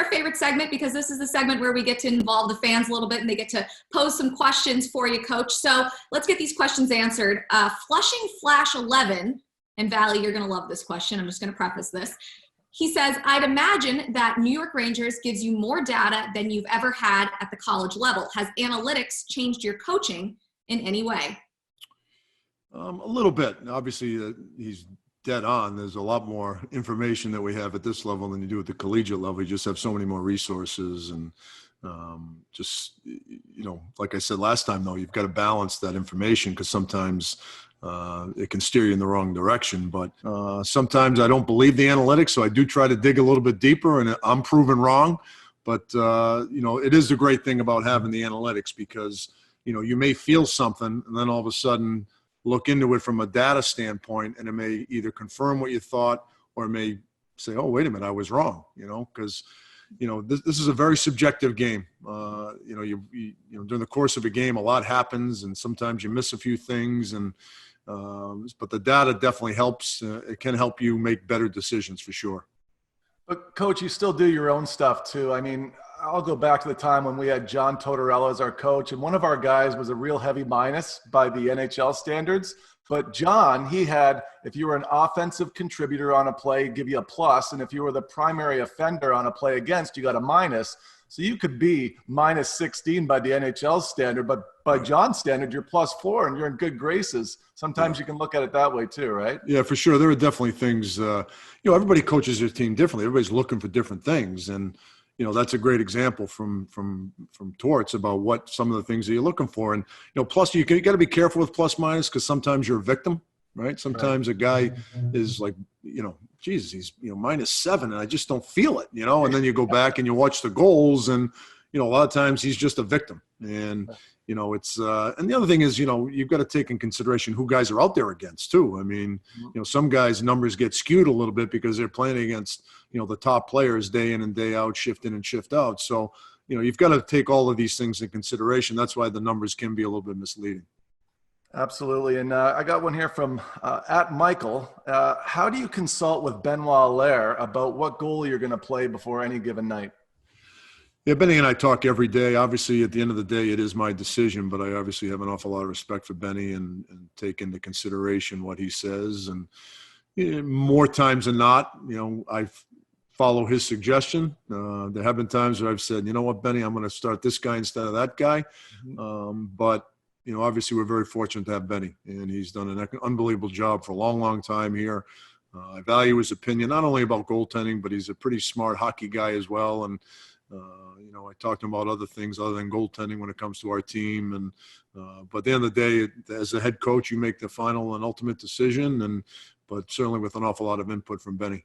our favorite segment because this is the segment where we get to involve the fans a little bit and they get to pose some questions for you, Coach. So let's get these questions answered. Flushing Flash 11, and Valley, you're going to love this question. I'm just going to preface this. He says, I'd imagine that New York Rangers gives you more data than you've ever had at the college level. Has analytics changed your coaching in any way? A little bit. Obviously, he's dead on. There's a lot more information that we have at this level than you do at the collegiate level. You just have so many more resources and just, you know, like I said last time, though, you've got to balance that information because sometimes it can steer you in the wrong direction. But sometimes I don't believe the analytics, so I do try to dig a little bit deeper, and I'm proven wrong. But, you know, it is the great thing about having the analytics because, you know, you may feel something and then all of a sudden look into it from a data standpoint, and it may either confirm what you thought or it may say, oh, wait a minute, I was wrong, you know, because, you know, this is a very subjective game. You know, you know, during the course of a game, a lot happens and sometimes you miss a few things, and but the data definitely helps. It can help you make better decisions for sure. But Coach, you still do your own stuff too. I mean, I'll go back to the time when we had John Tortorella as our coach, and one of our guys was a real heavy minus by the NHL standards. But John, he had, if you were an offensive contributor on a play, give you a plus, and if you were the primary offender on a play against, you got a minus. So you could be minus 16 by the NHL standard, but by John's standard, you're plus 4 and you're in good graces. Sometimes you can look at it that way too, right? Yeah, for sure. There are definitely things, you know, everybody coaches their team differently. Everybody's looking for different things. And, you know, that's a great example from Torts about what some of the things that you're looking for. And, you know, plus you got to be careful with plus minus because sometimes you're a victim, right? Sometimes a guy is like, you know, Jesus, he's, you know, minus 7 and I just don't feel it, you know, and then you go back and you watch the goals and, you know, a lot of times he's just a victim. And, you know, it's and the other thing is, you know, you've got to take in consideration who guys are out there against too. I mean, you know, some guys' numbers get skewed a little bit because they're playing against, you know, the top players day in and day out, shift in and shift out. So, you know, you've got to take all of these things in consideration. That's why the numbers can be a little bit misleading. Absolutely. And I got one here from @Michael. How do you consult with Benoit Allaire about what goalie you're going to play before any given night? Yeah, Benny and I talk every day. Obviously, at the end of the day, it is my decision, but I obviously have an awful lot of respect for Benny and take into consideration what he says. And you know, more times than not, you know, I follow his suggestion. There have been times where I've said, you know what, Benny, I'm going to start this guy instead of that guy. But you know, obviously we're very fortunate to have Benny, and he's done an unbelievable job for a long, long time here. I value his opinion, not only about goaltending, but he's a pretty smart hockey guy as well. And, you know, I talked to him about other things other than goaltending when it comes to our team. And, but at the end of the day, as a head coach, you make the final and ultimate decision, but certainly with an awful lot of input from Benny.